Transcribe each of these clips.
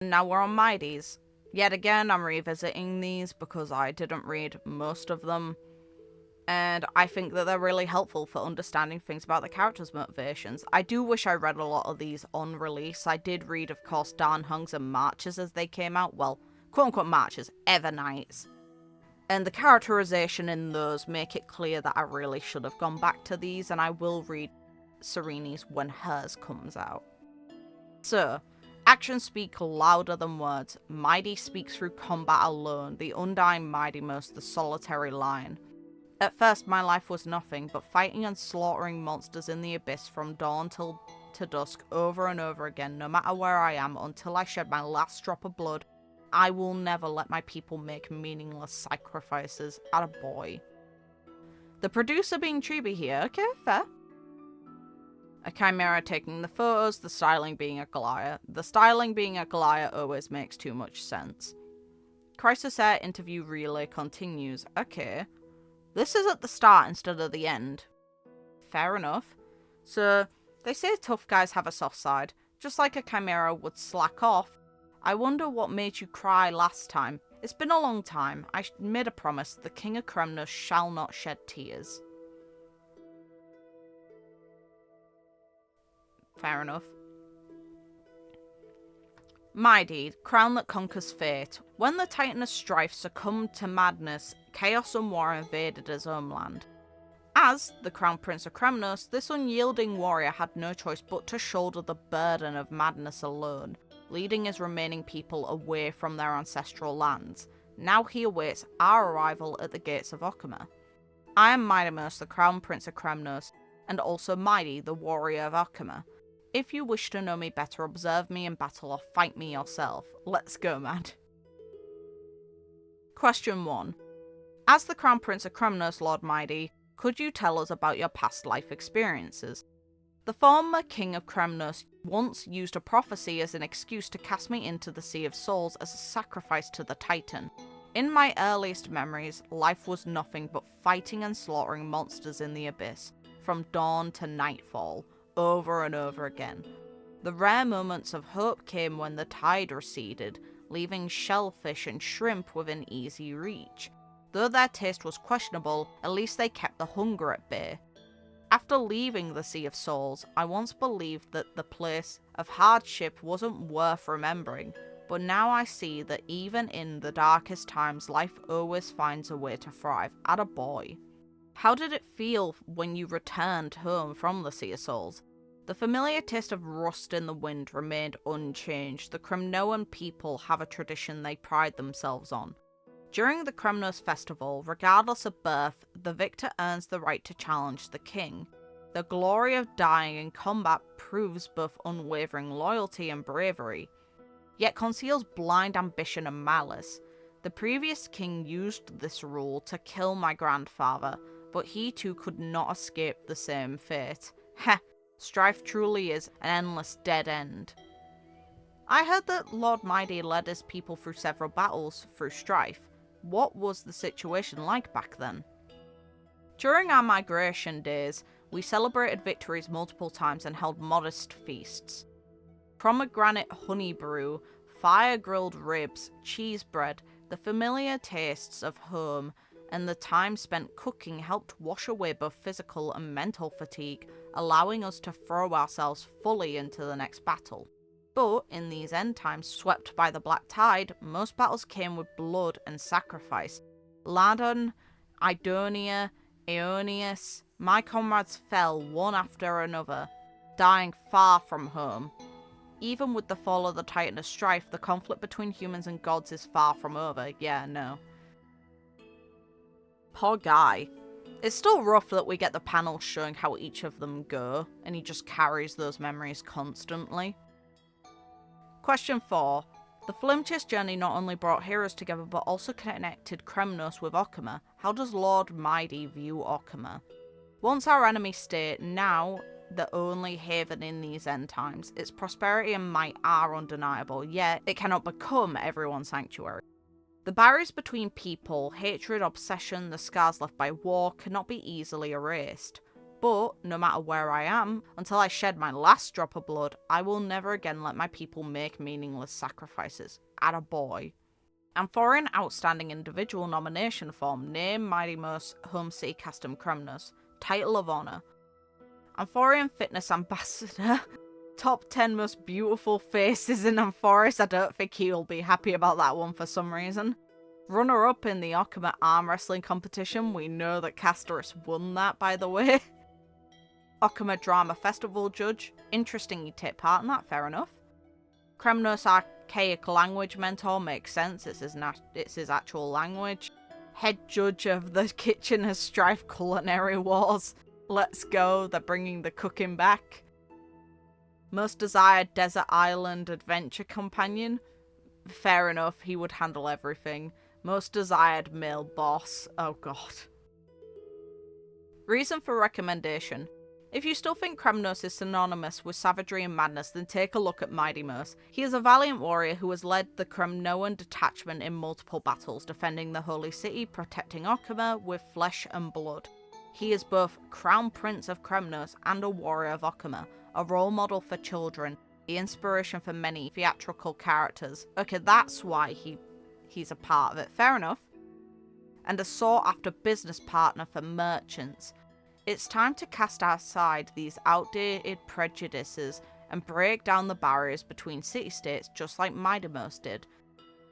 Now we're on Mydei's. Yet again, I'm revisiting these because I didn't read most of them, and I think that they're really helpful for understanding things about the characters' motivations. I do wish I read a lot of these on release. I did read, of course, Dan Hung's and Marches as they came out. Well, quote-unquote Marches, Evernights. And the characterization in those make it clear that I really should have gone back to these, and I will read Serene's when hers comes out. So, actions speak louder than words. Mydei speaks through combat alone, the undying Mydeimos, the solitary lion. At first, my life was nothing but fighting and slaughtering monsters in the abyss from dawn till to dusk over and over again, no matter where I am, until I shed my last drop of blood. I will never let my people make meaningless sacrifices. Attaboy. The producer being Chibi here, okay, fair. A chimera taking the photos, the styling being a Goliath. The styling being a Goliath always makes too much sense. Crisis Air interview relay continues. Okay. This is at the start instead of the end. Fair enough. So, they say tough guys have a soft side. Just like a chimera would slack off. I wonder what made you cry last time. It's been a long time. I made a promise. The King of Kremnos shall not shed tears. Fair enough. Mydei, crown that conquers fate. When the Titan of Strife succumbed to madness, chaos and war invaded his homeland. As the Crown Prince of Kremnos, this unyielding warrior had no choice but to shoulder the burden of madness alone, leading his remaining people away from their ancestral lands. Now he awaits our arrival at the gates of Okhema. I am Mydeimos, the Crown Prince of Kremnos, and also Mydei, the warrior of Okhema. If you wish to know me better, observe me in battle or fight me yourself. Let's go, man. Question 1. As the Crown Prince of Kremnos, Lord Mydei, could you tell us about your past life experiences? The former King of Kremnos once used a prophecy as an excuse to cast me into the Sea of Souls as a sacrifice to the Titan. In my earliest memories, life was nothing but fighting and slaughtering monsters in the abyss, from dawn to nightfall, over and over again. The rare moments of hope came when the tide receded, leaving shellfish and shrimp within easy reach. Though their taste was questionable, at least they kept the hunger at bay. After leaving the Sea of Souls, I once believed that the place of hardship wasn't worth remembering, but now I see that even in the darkest times, life always finds a way to thrive. Attaboy. How did it feel when you returned home from the Sea of Souls? The familiar taste of rust in the wind remained unchanged. The Kremnoan people have a tradition they pride themselves on. During the Kremnos festival, regardless of birth, the victor earns the right to challenge the king. The glory of dying in combat proves both unwavering loyalty and bravery, yet conceals blind ambition and malice. The previous king used this rule to kill my grandfather, but he too could not escape the same fate. Heh, strife truly is an endless dead end. I heard that Lord Mydei led his people through several battles through strife. What was the situation like back then? During our migration days, we celebrated victories multiple times and held modest feasts. Pomegranate honey brew, fire-grilled ribs, cheese bread, the familiar tastes of home, and the time spent cooking helped wash away both physical and mental fatigue, allowing us to throw ourselves fully into the next battle. But in these end times, swept by the black tide, most battles came with blood and sacrifice. Ladon, Idonia, Aeonius, my comrades fell one after another, dying far from home. Even with the fall of the Titan of Strife, the conflict between humans and gods is far from over. Yeah, no. Poor guy. It's still rough that we get the panels showing how each of them go, and he just carries those memories constantly. Question 4. The Flimchase journey not only brought heroes together, but also connected Kremnos with Okhema. How does Lord Mydei view Okhema? Once our enemy state, now the only haven in these end times, its prosperity and might are undeniable, yet it cannot become everyone's sanctuary. The barriers between people, hatred, obsession, the scars left by war, cannot be easily erased. but no matter where I am, until I shed my last drop of blood, I will never again let my people make meaningless sacrifices. Attaboy. And for an outstanding individual nomination form, name Mydeimos Home City Custom Kremnos, Title of Honor. Amphorian Fitness Ambassador, top 10 most beautiful faces in Amphoris. I don't think he'll be happy about that one for some reason. Runner-up in the Okhema arm wrestling competition. We know that Casterus won that, by the way. Okhema Drama Festival Judge. Interesting you take part in that, fair enough. Kremnos Archaic Language Mentor, makes sense, it's his actual language. Head Judge of the Kitchen Has Strife Culinary Wars. Let's go, they're bringing the cooking back. Most Desired Desert Island Adventure Companion. Fair enough, he would handle everything. Most Desired Male Boss. Oh god. Reason for recommendation. If you still think Kremnos is synonymous with savagery and madness, then take a look at Mydeimos. He is a valiant warrior who has led the Kremnoan detachment in multiple battles, defending the Holy City, protecting Okhema with flesh and blood. He is both Crown Prince of Kremnos and a warrior of Okhema, a role model for children, the inspiration for many theatrical characters. Okay, that's why he's a part of it, fair enough. And a sought-after business partner for merchants. It's time to cast aside these outdated prejudices and break down the barriers between city-states just like Mydeimos did.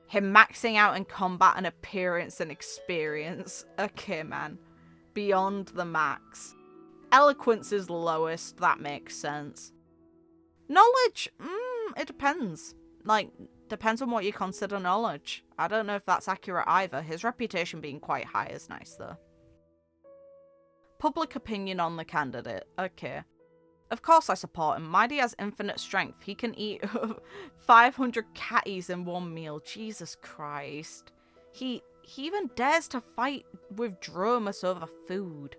Him maxing out in combat and appearance and experience. Okay, man. Beyond the max. Eloquence is lowest, that makes sense. Knowledge? It depends. Depends on what you consider knowledge. I don't know if that's accurate either. His reputation being quite high is nice, though. Public opinion on the candidate. Okay. Of course I support him. Mydei has infinite strength. He can eat 500 catties in one meal. Jesus Christ. He even dares to fight with Dromus over food.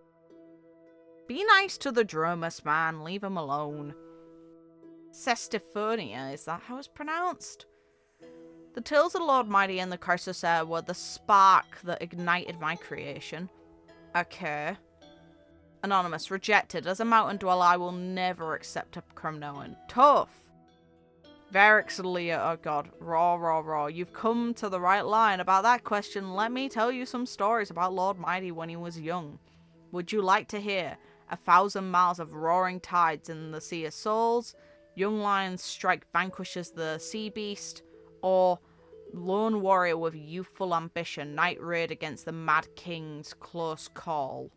Be nice to the Dromus, man. Leave him alone. Sestiphonia, is that how it's pronounced? The tales of Lord Mydei and the Crisis Air were the spark that ignited my creation. Okay. Anonymous, rejected. As a mountain dweller, I will never accept a Kremnoan. Tough. Varix Leah, oh god. Raw. You've come to the right line about that question. Let me tell you some stories about Lord Mydei when he was young. Would you like to hear 1,000 miles of roaring tides in the Sea of Souls? Young Lion's strike vanquishes the sea beast? Or lone warrior with youthful ambition, night raid against the Mad King's close call?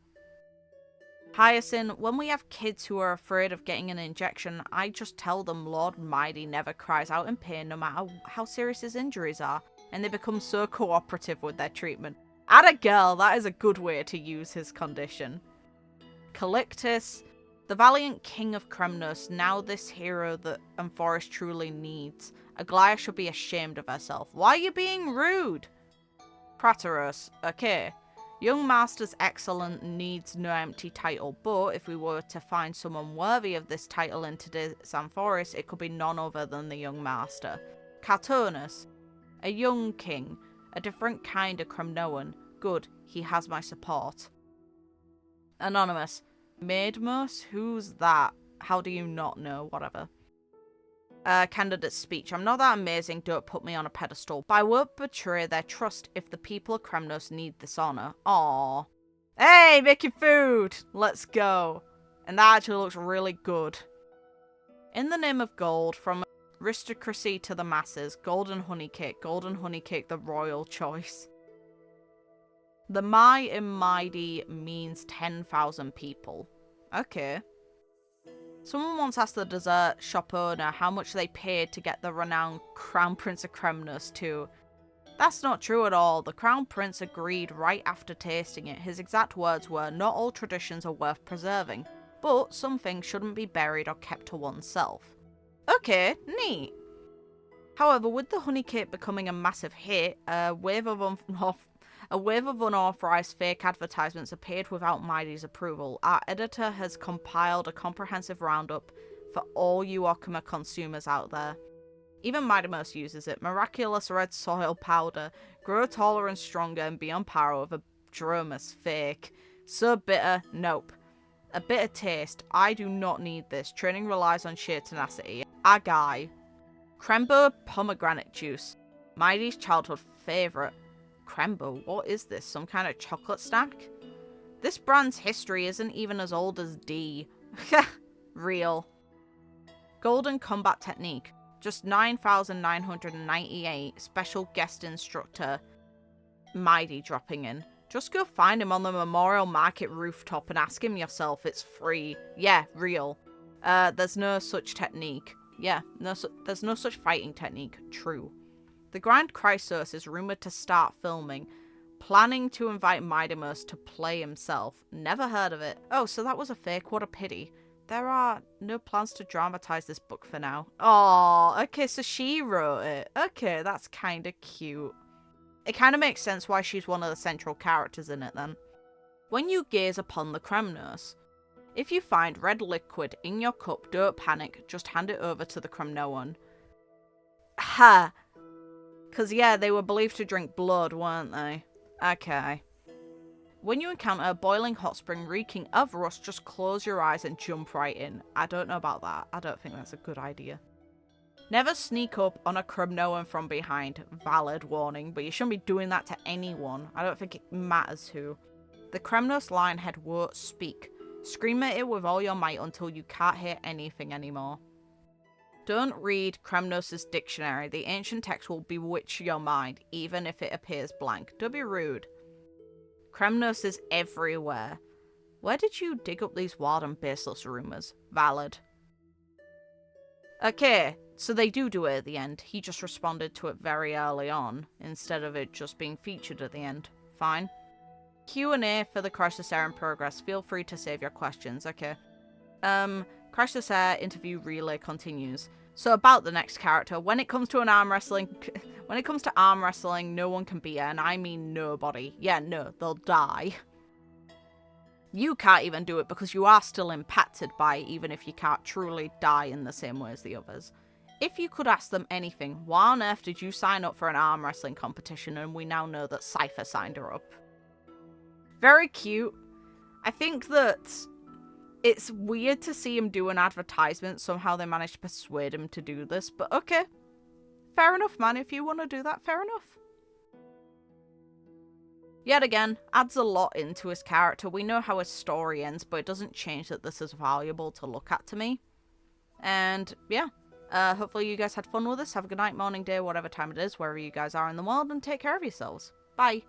Hyacinth, when we have kids who are afraid of getting an injection, I just tell them Lord Mydei never cries out in pain no matter how serious his injuries are, and they become so cooperative with their treatment. Atta girl, that is a good way to use his condition. Calictus, the valiant king of Kremnos, now this hero that Amphoris truly needs. Aglaia should be ashamed of herself. Why are you being rude? Prateros, okay. Young Master's excellent, needs no empty title, but if we were to find someone worthy of this title in today's Amphoris, it could be none other than the Young Master. Catonus, a young king, a different kind of Kremnoan. Good, he has my support. Anonymous, Mydeimos, who's that? How do you not know? Whatever. Candidate's speech. I'm not that amazing, don't put me on a pedestal, but I won't betray their trust if the people of Kremnos need this honor. Aww. Hey, making food! Let's go. And that actually looks really good. In the name of gold, from aristocracy to the masses, golden honey cake, the royal choice. The My in Mydei means 10,000 people. Okay. Someone once asked the dessert shop owner how much they paid to get the renowned Crown Prince of Kremnos too. That's not true at all. The Crown Prince agreed right after tasting it. His exact words were, not all traditions are worth preserving, but some things shouldn't be buried or kept to oneself. Okay, neat. However, with the honey cake becoming a massive hit, a wave of unauthorized fake advertisements appeared without Mydei's approval. Our editor has compiled a comprehensive roundup for all you Okhema consumers out there. Even Mydeimos uses it. Miraculous red soil powder. Grow taller and stronger and beyond power with a Dromus fake. So bitter, nope. A bitter taste. I do not need this. Training relies on sheer tenacity. A guy. Crembo pomegranate juice. Mydei's childhood favourite. Crembo, what is this? Some kind of chocolate snack? This brand's history isn't even as old as D. Real. Golden combat technique. Just 9,998. Special guest instructor. Mydei dropping in. Just go find him on the Memorial Market rooftop and ask him yourself. It's free. Yeah, real. There's no such technique. Yeah, there's no such fighting technique. True. The Grand Chrysos is rumoured to start filming, planning to invite Mydeimos to play himself. Never heard of it. Oh, so that was a fake. What a pity. There are no plans to dramatise this book for now. Oh, okay, so she wrote it. Okay, that's kind of cute. It kind of makes sense why she's one of the central characters in it then. When you gaze upon the Kremnos, if you find red liquid in your cup, don't panic, just hand it over to the Kremnoan. Ha! Because yeah, they were believed to drink blood, weren't they? Okay. When you encounter a boiling hot spring reeking of rust, just close your eyes and jump right in. I don't know about that. I don't think that's a good idea. Never sneak up on a Kremnoan from behind. Valid warning, but you shouldn't be doing that to anyone. I don't think it matters who. The Kremnos lionhead won't speak. Scream at it with all your might until you can't hear anything anymore. Don't read Kremnos' dictionary. The ancient text will bewitch your mind, even if it appears blank. Don't be rude. Kremnos is everywhere. Where did you dig up these wild and baseless rumours? Valid. Okay, so they do it at the end. He just responded to it very early on, instead of it just being featured at the end. Fine. Q&A for the Crisis Air in progress. Feel free to save your questions. Okay. Crisis Air interview relay continues. So about the next character, when it comes to arm wrestling, no one can beat her, and I mean nobody. Yeah, no, they'll die. You can't even do it because you are still impacted by it, even if you can't truly die in the same way as the others. If you could ask them anything, why on earth did you sign up for an arm wrestling competition? And we now know that Cypher signed her up. Very cute. I think that it's weird to see him do an advertisement. Somehow they managed to persuade him to do this, but okay. Fair enough, man. If you want to do that, fair enough. Yet again, adds a lot into his character. We know how his story ends, but it doesn't change that this is valuable to look at to me. And yeah, hopefully you guys had fun with this. Have a good night, morning, day, whatever time it is, wherever you guys are in the world, and take care of yourselves. Bye.